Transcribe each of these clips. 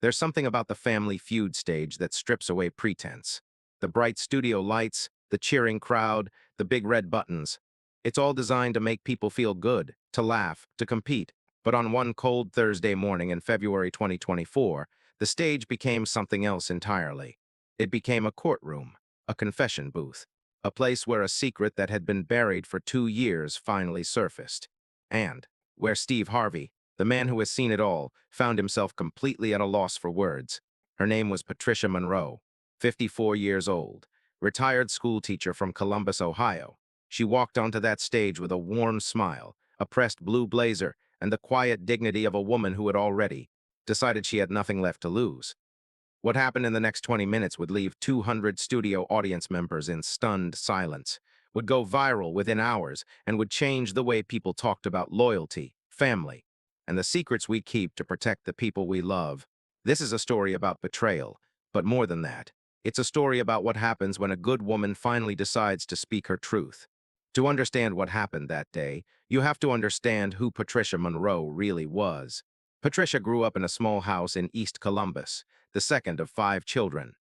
There's something about the Family Feud stage that strips away pretense. The bright studio lights, the cheering crowd, the big red buttons. It's all designed to make people feel good, to laugh, to compete. But on one cold Thursday morning in February 2024, the stage became something else entirely. It became a courtroom, a confession booth, a place where a secret that had been buried for 2 years finally surfaced. And where Steve Harvey, the man who has seen it all, found himself completely at a loss for words. Her name was Patricia Monroe, 54 years old, retired schoolteacher from Columbus, Ohio. She walked onto that stage with a warm smile, a pressed blue blazer, and the quiet dignity of a woman who had already decided she had nothing left to lose. What happened in the next 20 minutes would leave 200 studio audience members in stunned silence, would go viral within hours, and would change the way people talked about loyalty, family, and the secrets we keep to protect the people we love. This is a story about betrayal, but more than that. It's a story about what happens when a good woman finally decides to speak her truth. To understand what happened that day, you have to understand who Patricia Monroe really was. Patricia grew up in a small house in East Columbus, the second of 5 children.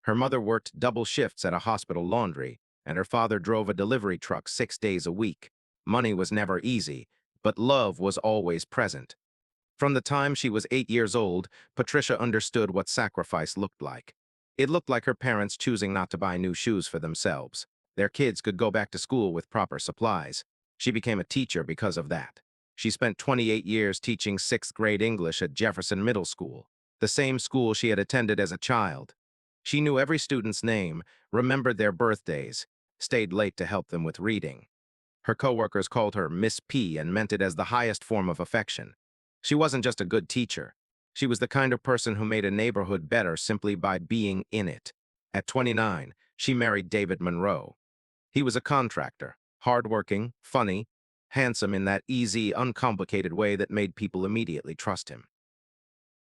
Her mother worked double shifts at a hospital laundry, and her father drove a delivery truck 6 days a week. Money was never easy, but love was always present. From the time she was 8 years old, Patricia understood what sacrifice looked like. It looked like her parents choosing not to buy new shoes for themselves. Their kids could go back to school with proper supplies. She became a teacher because of that. She spent 28 years teaching 6th grade English at Jefferson Middle School, the same school she had attended as a child. She knew every student's name, remembered their birthdays, stayed late to help them with reading. Her coworkers called her Miss P and meant it as the highest form of affection. She wasn't just a good teacher. She was the kind of person who made a neighborhood better simply by being in it. At 29, she married David Monroe. He was a contractor, hardworking, funny, handsome in that easy, uncomplicated way that made people immediately trust him.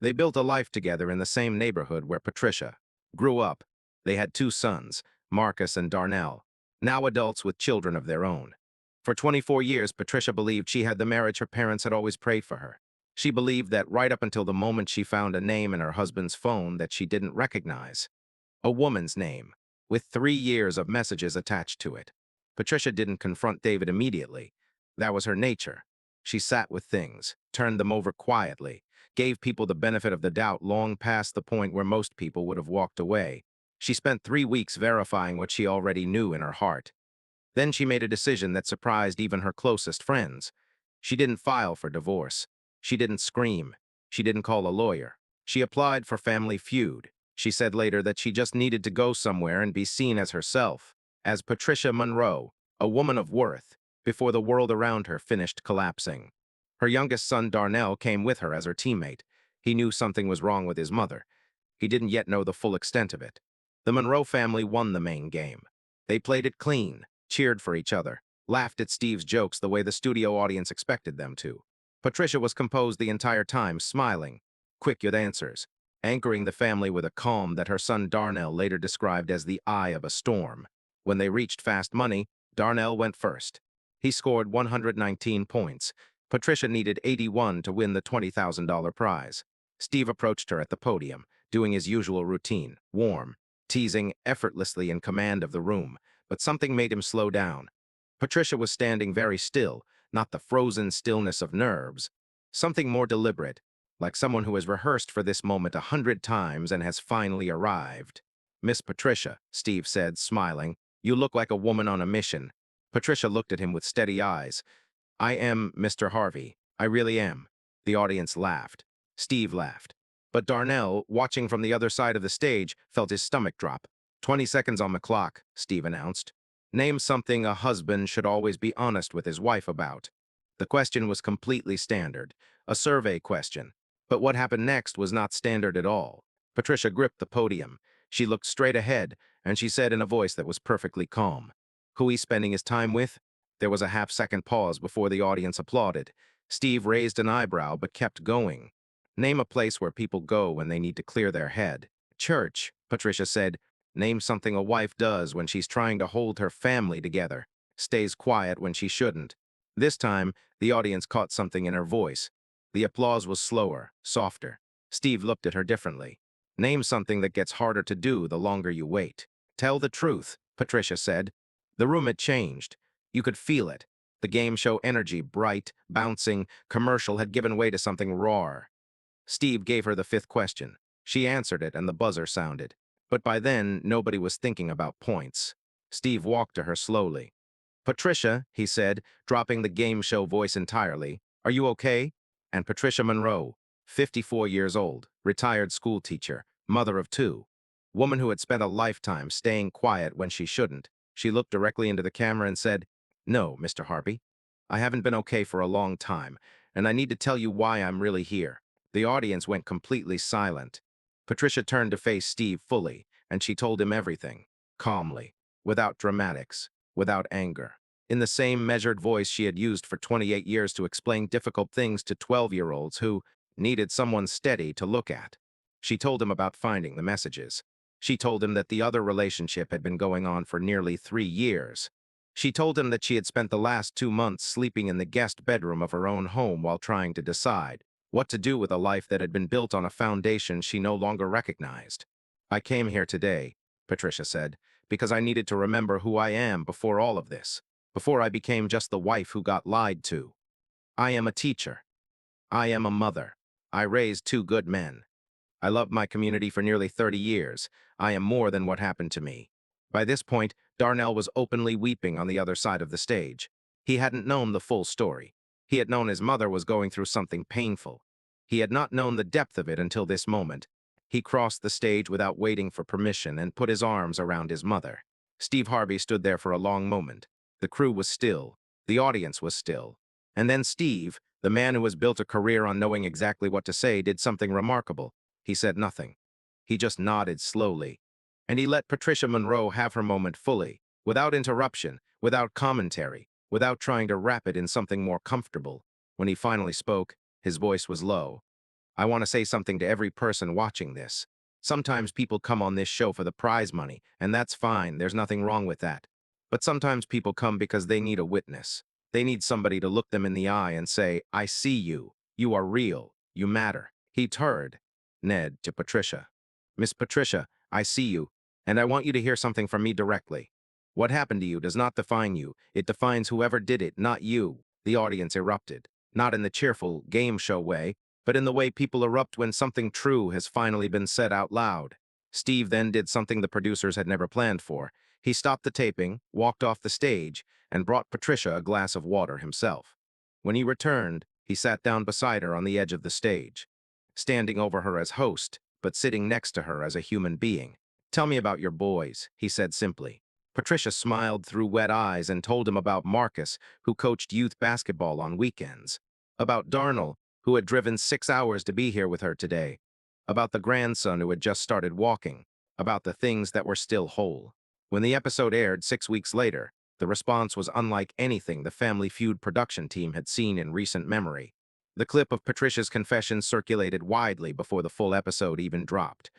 They built a life together in the same neighborhood where Patricia grew up. They had 2 sons, Marcus and Darnell, now adults with children of their own. For 24 years, Patricia believed she had the marriage her parents had always prayed for her. She believed that right up until the moment she found a name in her husband's phone that she didn't recognize. A woman's name, with 3 years of messages attached to it. Patricia didn't confront David immediately. That was her nature. She sat with things, turned them over quietly, gave people the benefit of the doubt long past the point where most people would have walked away. She spent 3 weeks verifying what she already knew in her heart. Then she made a decision that surprised even her closest friends. She didn't file for divorce. She didn't scream. She didn't call a lawyer. She applied for Family Feud. She said later that she just needed to go somewhere and be seen as herself, as Patricia Monroe, a woman of worth, before the world around her finished collapsing. Her youngest son, Darnell, came with her as her teammate. He knew something was wrong with his mother. He didn't yet know the full extent of it. The Monroe family won the main game. They played it clean, cheered for each other, laughed at Steve's jokes the way the studio audience expected them to. Patricia was composed the entire time, smiling, quick with answers, anchoring the family with a calm that her son Darnell later described as the eye of a storm. When they reached fast money, Darnell went first. He scored 119 points. Patricia needed 81 to win the $20,000 prize. Steve approached her at the podium, doing his usual routine, warm, teasing, effortlessly in command of the room, but something made him slow down. Patricia was standing very still, not the frozen stillness of nerves, something more deliberate, like someone who has rehearsed for this moment 100 times and has finally arrived. "Miss Patricia," Steve said, smiling, "you look like a woman on a mission." Patricia looked at him with steady eyes. "I am Mr. Harvey. I really am." The audience laughed. Steve laughed. But Darnell, watching from the other side of the stage, felt his stomach drop. 20 seconds on the clock," Steve announced. "Name something a husband should always be honest with his wife about." The question was completely standard, a survey question. But what happened next was not standard at all. Patricia gripped the podium. She looked straight ahead, and she said in a voice that was perfectly calm, "Who he's spending his time with?" There was a half-second pause before the audience applauded. Steve raised an eyebrow but kept going. "Name a place where people go when they need to clear their head." "Church," Patricia said. "Name something a wife does when she's trying to hold her family together, stays quiet when she shouldn't." This time, the audience caught something in her voice. The applause was slower, softer. Steve looked at her differently. Name something that gets harder to do the longer you wait. Tell the truth, Patricia said. The room had changed. You could feel it. The game show energy, bright, bouncing, commercial, had given way to something raw. Steve gave her the fifth question. She answered it and the buzzer sounded. But by then, nobody was thinking about points. Steve walked to her slowly. Patricia, he said, dropping the game show voice entirely, are you okay? And Patricia Monroe, 54 years old, retired school teacher, mother of two, woman who had spent a lifetime staying quiet when she shouldn't. She looked directly into the camera and said, "No, Mr. Harvey, I haven't been okay for a long time, and I need to tell you why I'm really here." The audience went completely silent. Patricia turned to face Steve fully, and she told him everything, calmly, without dramatics, without anger, in the same measured voice she had used for 28 years to explain difficult things to 12-year-olds who needed someone steady to look at. She told him about finding the messages. She told him that the other relationship had been going on for nearly 3 years. She told him that she had spent the last 2 months sleeping in the guest bedroom of her own home while trying to decide what to do with a life that had been built on a foundation she no longer recognized. "I came here today," Patricia said, "because I needed to remember who I am before all of this, before I became just the wife who got lied to. I am a teacher. I am a mother. I raised two good men. I loved my community for nearly 30 years. I am more than what happened to me." By this point, Darnell was openly weeping on the other side of the stage. He hadn't known the full story. He had known his mother was going through something painful. He had not known the depth of it until this moment. He crossed the stage without waiting for permission and put his arms around his mother. Steve Harvey stood there for a long moment. The crew was still. The audience was still. And then Steve, the man who has built a career on knowing exactly what to say, did something remarkable. He said nothing. He just nodded slowly. And he let Patricia Monroe have her moment fully, without interruption, without commentary, without trying to wrap it in something more comfortable. When he finally spoke, his voice was low. "I want to say something to every person watching this. Sometimes people come on this show for the prize money, and that's fine, there's nothing wrong with that. But sometimes people come because they need a witness. They need somebody to look them in the eye and say, 'I see you. You are real. You matter.'" He turned, Ned, to Patricia. "Miss Patricia, I see you, and I want you to hear something from me directly. What happened to you does not define you. It defines whoever did it, not you." The audience erupted, not in the cheerful game show way, but in the way people erupt when something true has finally been said out loud. Steve then did something the producers had never planned for. He stopped the taping, walked off the stage, and brought Patricia a glass of water himself. When he returned, he sat down beside her on the edge of the stage, standing over her as host, but sitting next to her as a human being. "Tell me about your boys," he said simply. Patricia smiled through wet eyes and told him about Marcus, who coached youth basketball on weekends, about Darnell, who had driven 6 hours to be here with her today, about the grandson who had just started walking, about the things that were still whole. When the episode aired 6 weeks later, the response was unlike anything the Family Feud production team had seen in recent memory. The clip of Patricia's confession circulated widely before the full episode even dropped.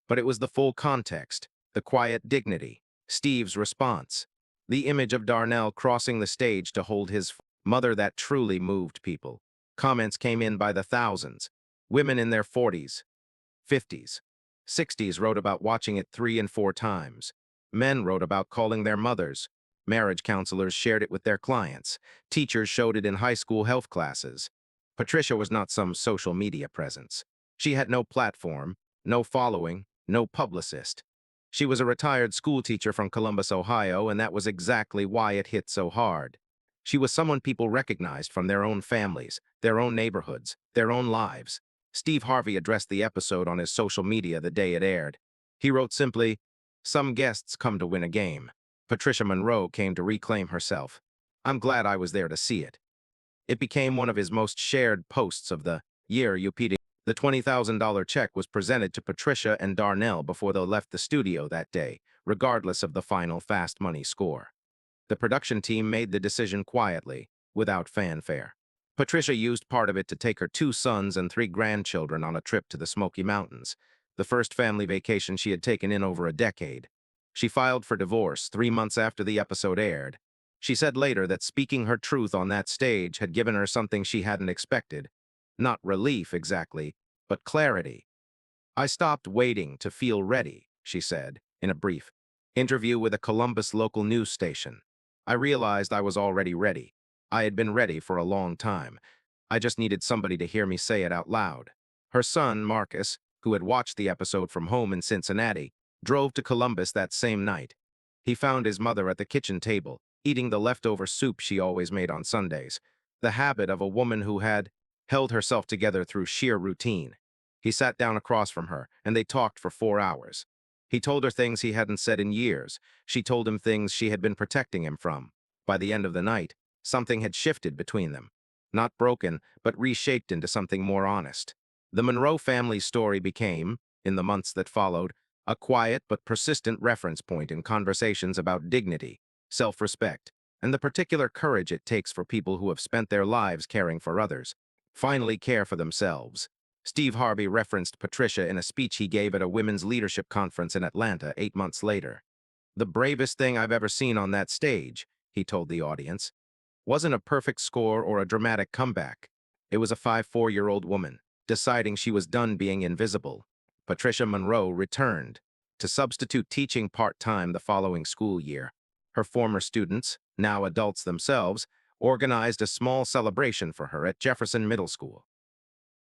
But it was the full context, the quiet dignity, Steve's response, the image of Darnell crossing the stage to hold his mother that truly moved people. Comments came in by the thousands. Women in their 40s, 50s, 60s wrote about watching it 3 and 4 times. Men wrote about calling their mothers. Marriage counselors shared it with their clients. Teachers showed it in high school health classes. Patricia was not some social media presence. She had no platform, no following, no publicist. She was a retired school teacher from Columbus, Ohio, and that was exactly why it hit so hard. She was someone people recognized from their own families, their own neighborhoods, their own lives. Steve Harvey addressed the episode on his social media the day it aired. He wrote simply, "Some guests come to win a game. Patricia Monroe came to reclaim herself. I'm glad I was there to see it." It became one of his most shared posts of the year UPD. The $20,000 check was presented to Patricia and Darnell before they left the studio that day, regardless of the final Fast Money score. The production team made the decision quietly, without fanfare. Patricia used part of it to take her 2 sons and 3 grandchildren on a trip to the Smoky Mountains, the first family vacation she had taken in over a decade. She filed for divorce 3 months after the episode aired. She said later that speaking her truth on that stage had given her something she hadn't expected. Not relief, exactly, but clarity. I stopped waiting to feel ready, she said, in a brief interview with a Columbus local news station. I realized I was already ready. I had been ready for a long time. I just needed somebody to hear me say it out loud. Her son, Marcus, who had watched the episode from home in Cincinnati, drove to Columbus that same night. He found his mother at the kitchen table, eating the leftover soup she always made on Sundays, the habit of a woman who had held herself together through sheer routine. He sat down across from her, and they talked for 4 hours. He told her things he hadn't said in years. She told him things she had been protecting him from. By the end of the night, something had shifted between them. Not broken, but reshaped into something more honest. The Monroe family's story became, in the months that followed, a quiet but persistent reference point in conversations about dignity, self-respect, and the particular courage it takes for people who have spent their lives caring for others, finally care for themselves. Steve Harvey referenced Patricia in a speech he gave at a women's leadership conference in Atlanta 8 months later. "The bravest thing I've ever seen on that stage," he told the audience, "wasn't a perfect score or a dramatic comeback. It was a 54-year-old woman deciding she was done being invisible." Patricia Monroe returned to substitute teaching part-time the following school year. Her former students, now adults themselves, organized a small celebration for her at Jefferson Middle School.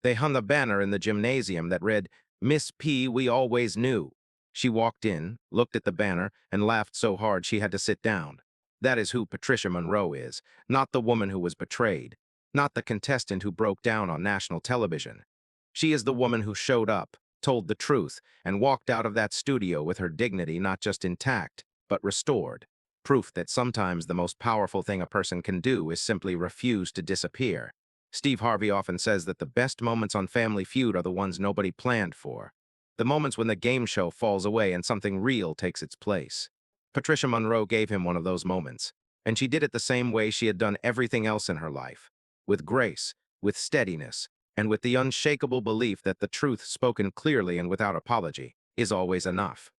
They hung a banner in the gymnasium that read, "Miss P, we always knew." She walked in, looked at the banner, and laughed so hard she had to sit down. That is who Patricia Monroe is, not the woman who was betrayed, not the contestant who broke down on national television. She is the woman who showed up, told the truth, and walked out of that studio with her dignity not just intact, but restored. Proof that sometimes the most powerful thing a person can do is simply refuse to disappear. Steve Harvey often says that the best moments on Family Feud are the ones nobody planned for. The moments when the game show falls away and something real takes its place. Patricia Monroe gave him one of those moments, and she did it the same way she had done everything else in her life, with grace, with steadiness, and with the unshakable belief that the truth spoken clearly and without apology is always enough.